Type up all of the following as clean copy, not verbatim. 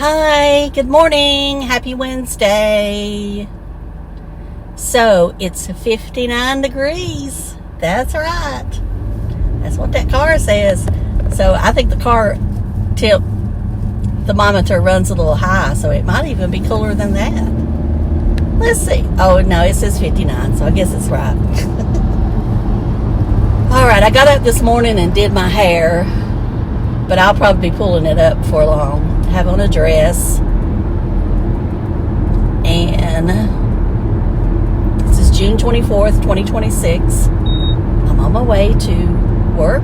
Hi, good morning. Happy Wednesday. So it's 59 degrees. That's right. That's what that car says. So I think the car tip thermometer runs a little high, so it might even be cooler than that. Let's see. Oh, no, it says 59, so I guess it's right. All right, I got up this morning and did my hair, but I'll probably be pulling it up before long. I have on a dress, and this is June 24th, 2026. I'm on my way to work,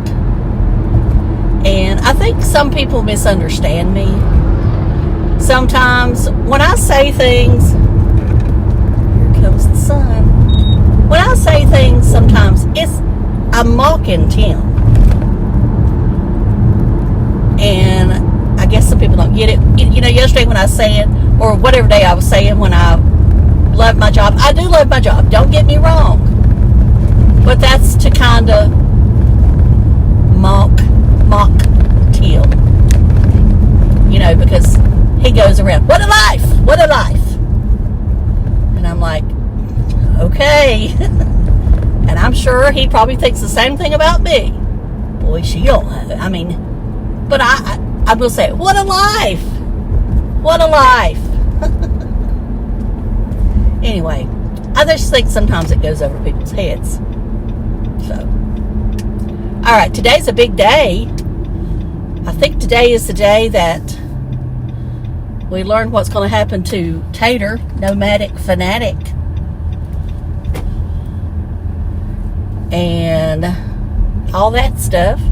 and I think some people misunderstand me. Sometimes when I say things, here comes the sun. When I say things, sometimes I'm mocking Tim. And I guess some people don't get it. You know, yesterday when I was saying, or whatever day I was saying when I love my job, I do love my job, don't get me wrong. But that's to kind of mock Tim. You know, because he goes around, what a life, what a life. And I'm like, okay. And I'm sure he probably thinks the same thing about me. Boy, she don't. I mean, but I will say, what a life. What a life. Anyway, I just think sometimes it goes over people's heads. So, all right, today's a big day. I think today is the day that we learn what's going to happen to Tater, Nomadic Fanatic. And all that stuff.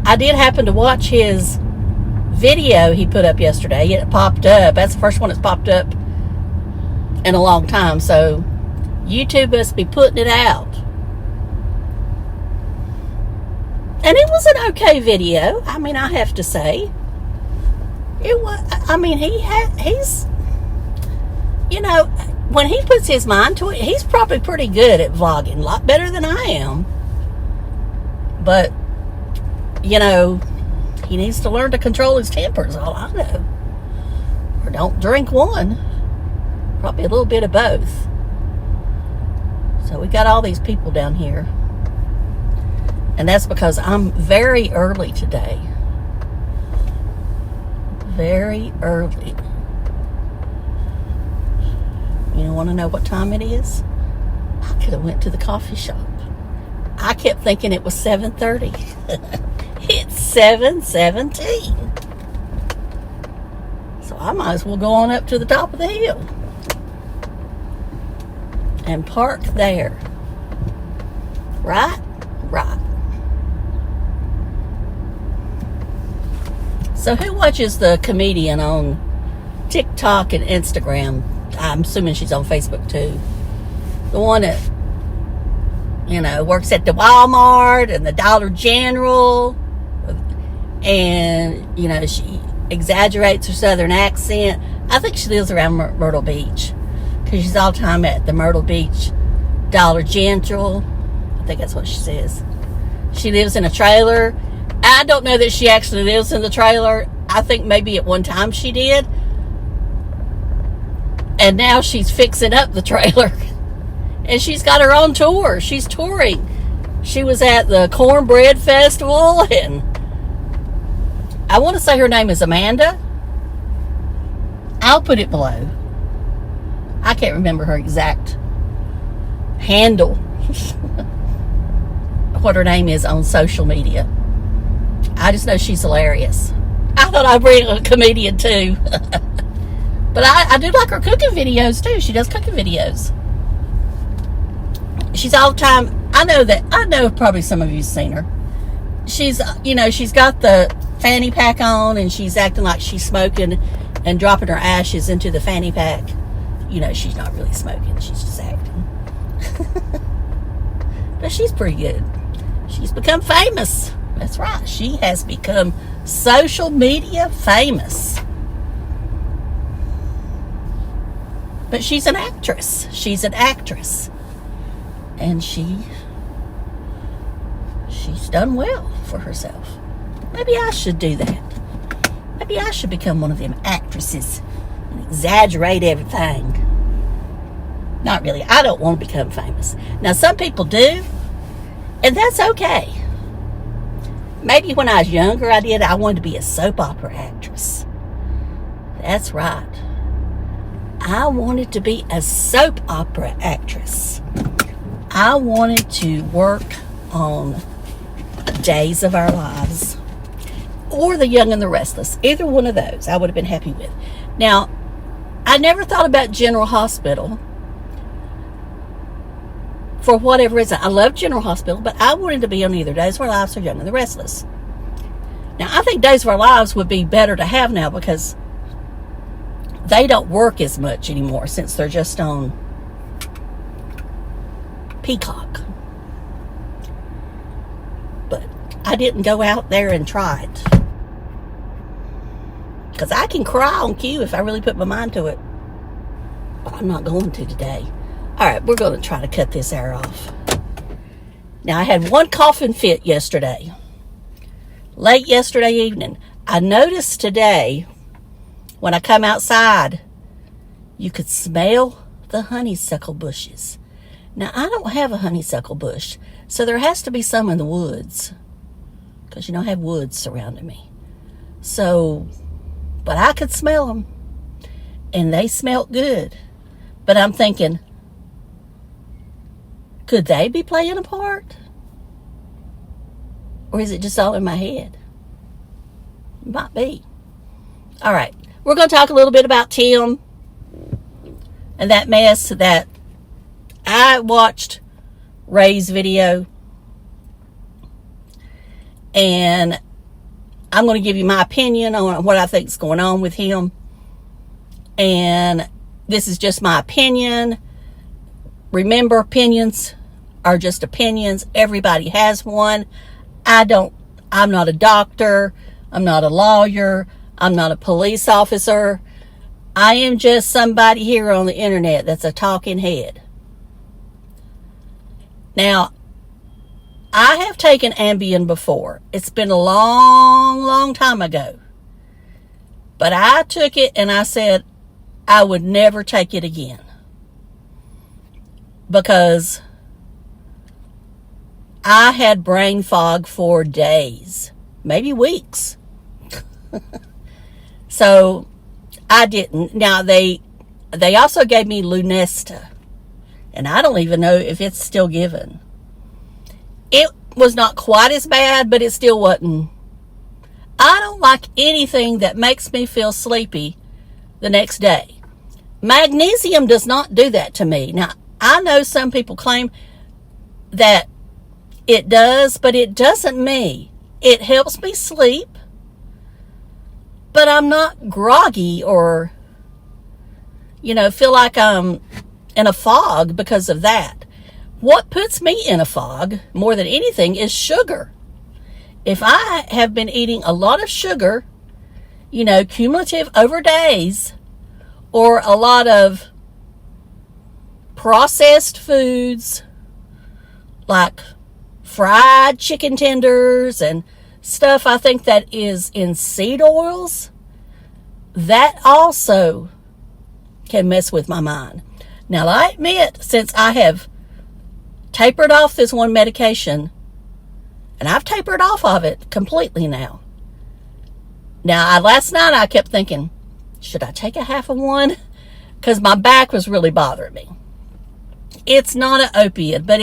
I did happen to watch his video he put up yesterday. It popped up. That's the first one that's popped up in a long time. So YouTube must be putting it out. And it was an okay video. I mean, I have to say. It was, I mean, he's, you know, when he puts his mind to it, he's probably pretty good at vlogging. A lot better than I am. But, you know, he needs to learn to control his temper is all I know. Or don't drink one. Probably a little bit of both. So we got all these people down here. And that's because I'm very early today. Very early. You want to know what time it is? I could have went to the coffee shop. I kept thinking it was 7:30. It's 7:17. So I might as well go on up to the top of the hill and park there. Right? Right. So who watches the comedian on TikTok and Instagram? I'm assuming she's on Facebook too. The one that, you know, works at the Walmart and the Dollar General. And, you know, she exaggerates her southern accent. I think she lives around Myrtle Beach. Because she's all the time at the Myrtle Beach Dollar General. I think that's what she says. She lives in a trailer. I don't know that she actually lives in the trailer. I think maybe at one time she did. And now she's fixing up the trailer. And she's got her own tour. She's touring. She was at the Cornbread Festival. And I want to say her name is Amanda. I'll put it below. I can't remember her exact handle. What her name is on social media. I just know she's hilarious. I thought I'd bring a comedian too. But I do like her cooking videos too. She does cooking videos. She's all the time. I know probably some of you've seen her. She's, you know, she's got the fanny pack on and she's acting like she's smoking and dropping her ashes into the fanny pack. You know, she's not really smoking. She's just acting. But she's pretty good. She's become famous. That's right. She has become social media famous. But she's an actress. She's an actress. And she's done well for herself. Maybe I should do that. Maybe I should become one of them actresses and exaggerate everything. Not really. I don't want to become famous. Now, some people do, and that's okay. Maybe when I was younger, I wanted to be a soap opera actress. That's right. I wanted to be a soap opera actress. I wanted to work on Days of Our Lives or The Young and the Restless. Either one of those I would have been happy with. Now, I never thought about General Hospital for whatever reason. I love General Hospital, but I wanted to be on either Days of Our Lives or Young and the Restless. Now, I think Days of Our Lives would be better to have now because they don't work as much anymore since they're just on Peacock. But I didn't go out there and try it. Because I can cry on cue if I really put my mind to it. But I'm not going to today. Alright, we're going to try to cut this hair off. Now, I had one coughing fit yesterday. Late yesterday evening. I noticed today, when I come outside, you could smell the honeysuckle bushes. Now, I don't have a honeysuckle bush, so there has to be some in the woods. Because, I have woods surrounding me. So, but I could smell them. And they smelled good. But I'm thinking, could they be playing a part? Or is it just all in my head? Might be. All right. We're going to talk a little bit about Tim and that mess that I watched Ray's video. And I'm going to give you my opinion on what I think is going on with him. And this is just my opinion. Remember, opinions are just opinions. Everybody has one. I'm not a doctor. I'm not a lawyer. I'm not a police officer. I am just somebody here on the internet that's a talking head. Now, I have taken Ambien before. It's been a long, long time ago. But I took it and I said I would never take it again. Because I had brain fog for days, maybe weeks. So I didn't. Now they also gave me Lunesta, and I don't even know if it's still given. It was not quite as bad, but it still wasn't. I don't like anything that makes me feel sleepy the next day. Magnesium does not do that to me. Now, I know some people claim that it does, but it doesn't me. It helps me sleep, but I'm not groggy or, feel like I'm in a fog because of that. What puts me in a fog more than anything is sugar. If I have been eating a lot of sugar, cumulative over days, or a lot of processed foods like fried chicken tenders and stuff, I think that is in seed oils, that also can mess with my mind. Now, I admit, since I have tapered off this one medication, and I've tapered off of it completely now. Now, last night I kept thinking, should I take a half of one? Because my back was really bothering me. It's not an opiate, but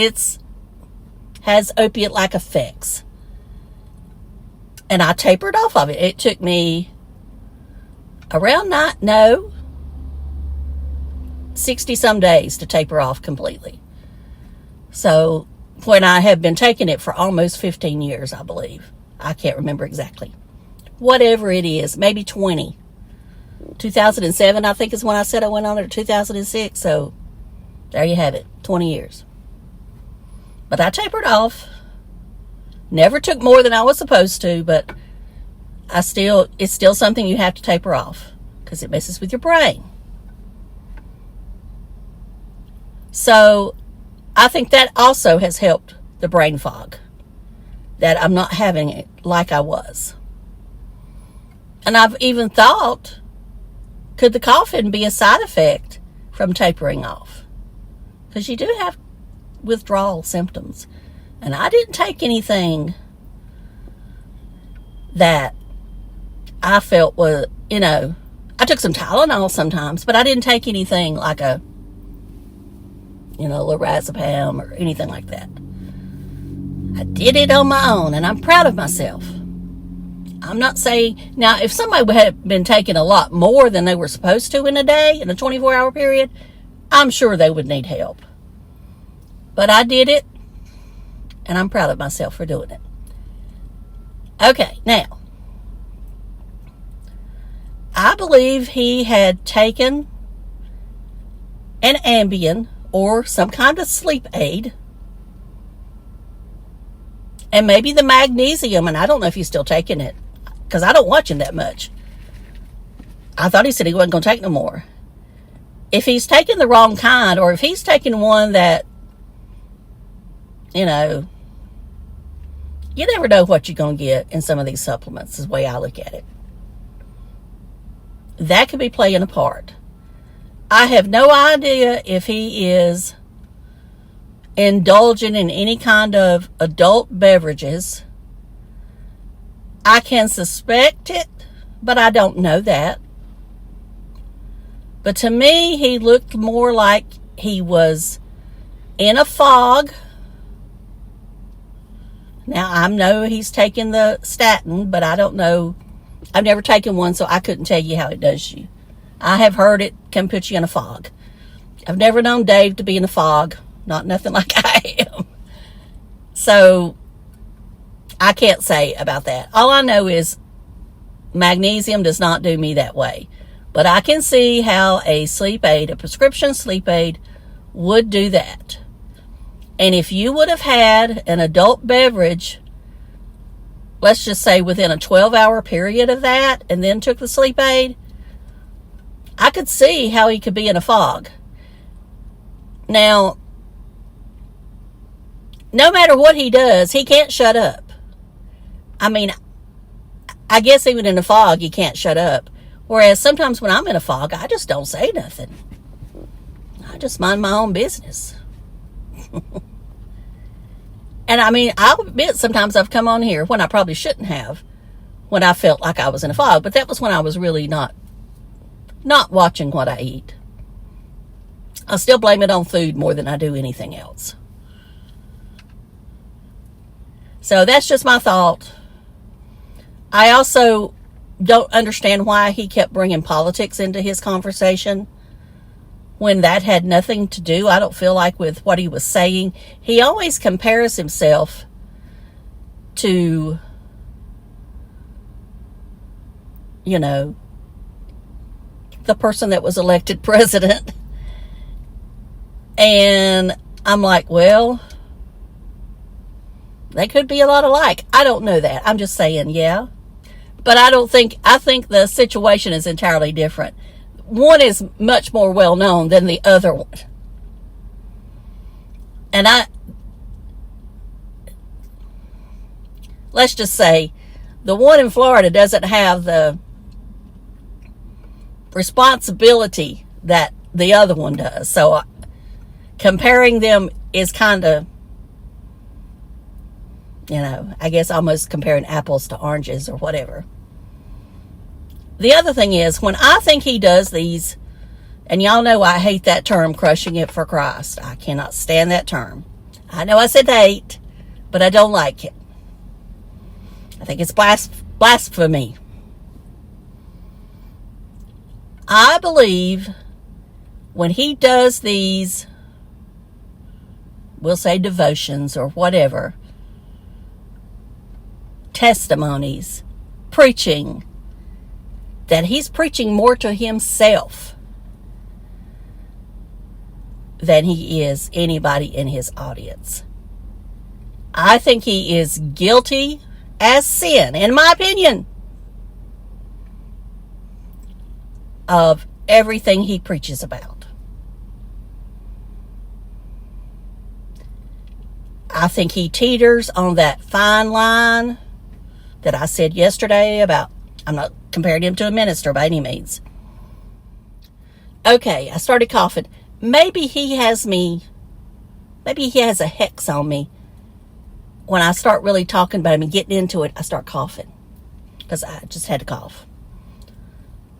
has opiate-like effects. And I tapered off of it. It took me around 60-some days to taper off completely. So, when I have been taking it for almost 15 years, I believe. I can't remember exactly. Whatever it is, maybe 20. 2007, I think, is when I said I went on it, or 2006. So, there you have it. 20 years. But I tapered off. Never took more than I was supposed to, but it's still something you have to taper off because it messes with your brain. So, I think that also has helped the brain fog, that I'm not having it like I was. And I've even thought, could the coughing be a side effect from tapering off? Because you do have withdrawal symptoms. And I didn't take anything that I felt was, I took some Tylenol sometimes, but I didn't take anything like a lorazepam or anything like that. I did it on my own, and I'm proud of myself. I'm not saying, now, if somebody had been taking a lot more than they were supposed to in a day, in a 24-hour period, I'm sure they would need help. But I did it, and I'm proud of myself for doing it. Okay, now, I believe he had taken an Ambien or some kind of sleep aid, and maybe the magnesium, and I don't know if he's still taking it, because I don't watch him that much. I thought he said he wasn't going to take no more. If he's taking the wrong kind, or if he's taking one that, you never know what you're going to get in some of these supplements, is the way I look at it. That could be playing a part. I have no idea if he is indulging in any kind of adult beverages. I can suspect it, but I don't know that. But to me, he looked more like he was in a fog. Now, I know he's taking the statin, but I don't know. I've never taken one, so I couldn't tell you how it does you. I have heard it can put you in a fog. I've never known Dave to be in a fog. Not nothing like I am. So, I can't say about that. All I know is magnesium does not do me that way. But I can see how a sleep aid, a prescription sleep aid, would do that. And if you would have had an adult beverage, let's just say within a 12-hour period of that, and then took the sleep aid, I could see how he could be in a fog. Now, no matter what he does, he can't shut up. I mean, I guess even in a fog, he can't shut up. Whereas sometimes when I'm in a fog, I just don't say nothing. I just mind my own business. And I mean, I'll admit sometimes I've come on here when I probably shouldn't have, when I felt like I was in a fog. But that was when I was really not watching what I eat. I still blame it on food more than I do anything else. So that's just my thought. I also don't understand why he kept bringing politics into his conversation when that had nothing to do, I don't feel like, with what he was saying. He always compares himself to, the person that was elected president. And I'm like, well, they could be a lot alike. I don't know that. I'm just saying, yeah. But I think the situation is entirely different. One is much more well known than the other one. And let's just say, the one in Florida doesn't have the responsibility that the other one does. So comparing them is kind of, I guess almost comparing apples to oranges or whatever. The other thing is, when I think he does these, and y'all know I hate that term, crushing it for Christ. I cannot stand that term. I know I said hate, but I don't like it. I think it's blasphemy. I believe when he does these, we'll say devotions or whatever, testimonies, preaching, that he's preaching more to himself than he is anybody in his audience. I think he is guilty as sin, in my opinion, of everything he preaches about. I think he teeters on that fine line that I said yesterday about, I'm not compared him to a minister by any means. Okay, I started coughing. Maybe he has a hex on me. When I start really talking about him and getting into it, I start coughing. Because I just had to cough.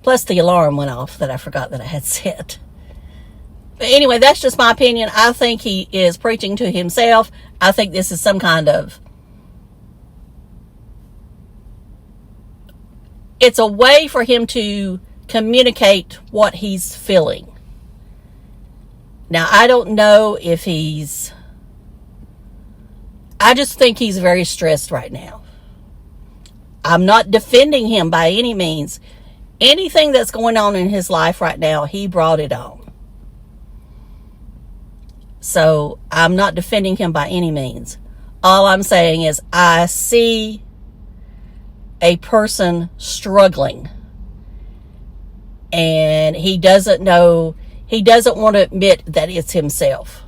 Plus the alarm went off that I forgot that I had set. But anyway, that's just my opinion. I think he is preaching to himself. I think this is some kind of... It's a way for him to communicate what he's feeling. Now, I don't know if he's... I just think he's very stressed right now. I'm not defending him by any means. Anything that's going on in his life right now, he brought it on. So, I'm not defending him by any means. All I'm saying is, I see a person struggling. And he doesn't want to admit that it's himself.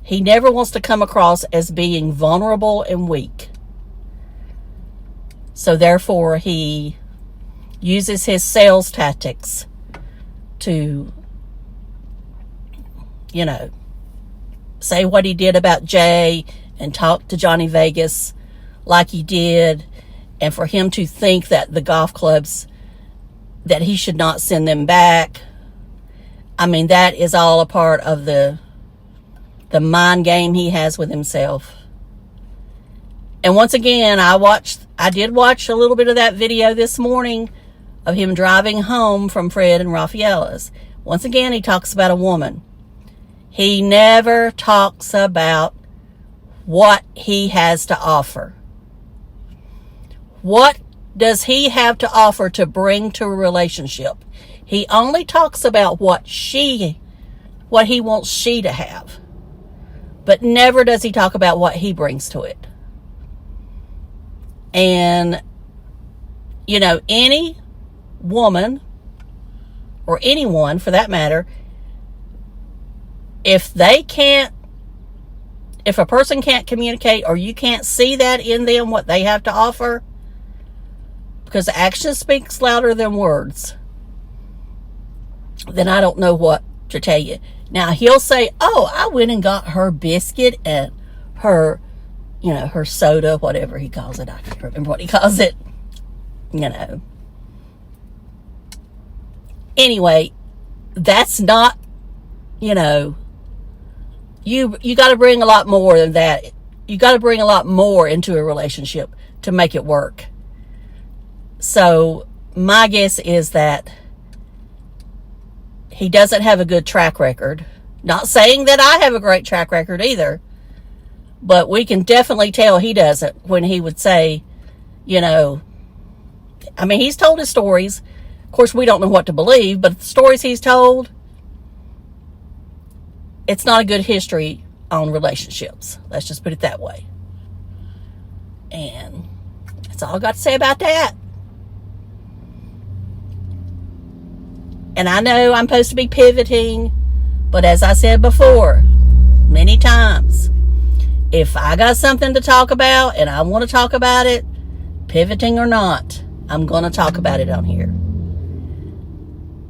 He never wants to come across as being vulnerable and weak. So therefore, he uses his sales tactics to, say what he did about Jay and talk to Johnny Vegas like he did. And for him to think that the golf clubs, that he should not send them back. I mean, that is all a part of the mind game he has with himself. And once again, I did watch a little bit of that video this morning of him driving home from Fred and Rafaela's. Once again, he talks about a woman. He never talks about what he has to offer. What does he have to offer to bring to a relationship? He only talks about what he wants she to have. But never does he talk about what he brings to it. And, any woman, or anyone for that matter, if a person can't communicate, or you can't see that in them, what they have to offer, because action speaks louder than words, then I don't know what to tell you. Now, he'll say, oh, I went and got her biscuit and her, her soda, whatever he calls it. I can't remember what he calls it. Anyway, that's not, you got to bring a lot more than that. You got to bring a lot more into a relationship to make it work. So, my guess is that he doesn't have a good track record. Not saying that I have a great track record either. But we can definitely tell he doesn't when he would say, he's told his stories. Of course, we don't know what to believe, but the stories he's told, it's not a good history on relationships. Let's just put it that way. And that's all I got to say about that. And I know I'm supposed to be pivoting, but as I said before, many times, if I got something to talk about and I want to talk about it, pivoting or not, I'm going to talk about it on here.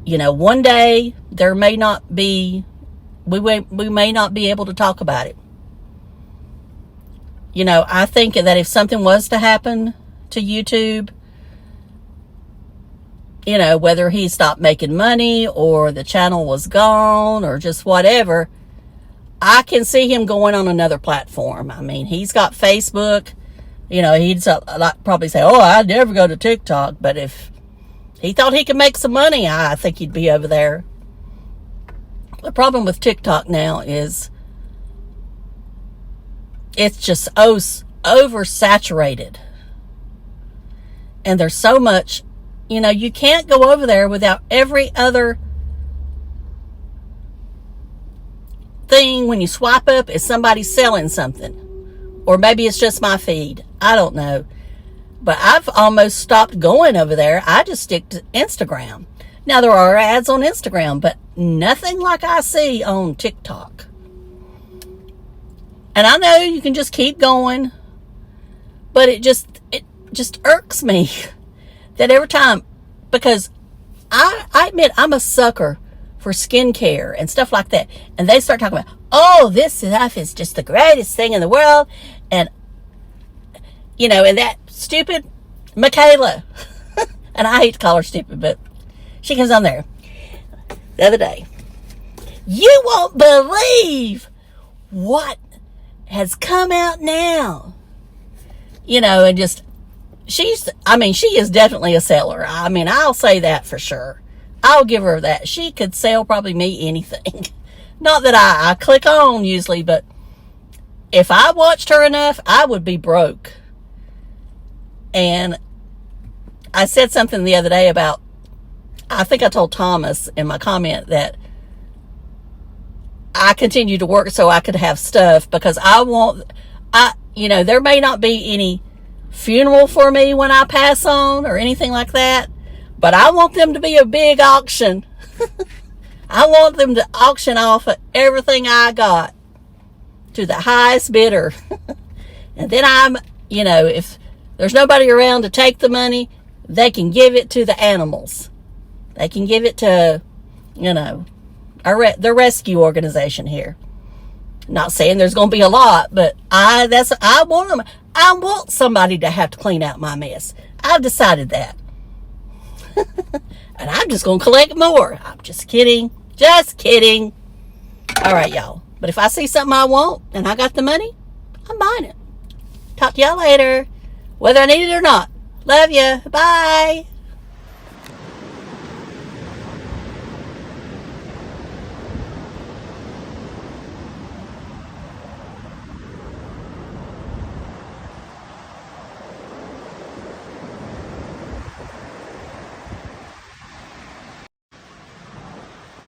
One day there may not be, we may not be able to talk about it. I think that if something was to happen to YouTube, whether he stopped making money or the channel was gone or just whatever, I can see him going on another platform. I mean, he's got Facebook. He'd probably say, oh, I'd never go to TikTok. But if he thought he could make some money, I think he'd be over there. The problem with TikTok now is it's just oversaturated. And there's so much, you can't go over there without every other thing. When you swipe up, is somebody selling something. Or maybe it's just my feed. I don't know. But I've almost stopped going over there. I just stick to Instagram. Now, there are ads on Instagram, but nothing like I see on TikTok. And I know you can just keep going, but it just irks me that every time, because I admit I'm a sucker for skincare and stuff like that. And they start talking about, oh, this stuff is just the greatest thing in the world. And, you know, and that stupid Michaela, and I hate to call her stupid, but she comes on there the other day. You won't believe what has come out now. You know, and just, she is definitely a seller. I mean, I'll say that for sure. I'll give her that. She could sell probably me anything. Not that I click on usually, but if I watched her enough, I would be broke. And I said something the other day about, I think I told Thomas in my comment that I continue to work so I could have stuff, because you know, there may not be any funeral for me when I pass on or anything like that, but I want them to be a big auction. I want them to auction off everything I got to the highest bidder. And then you know, if there's nobody around to take the money, they can give it to the animals. They can give it to, you know, the rescue organization here. Not saying there's going to be a lot, but I want them. I want somebody to have to clean out my mess. I've decided that. And I'm just going to collect more. I'm just kidding. Just kidding. All right, y'all. But if I see something I want and I got the money, I'm buying it. Talk to y'all later. Whether I need it or not. Love you. Bye.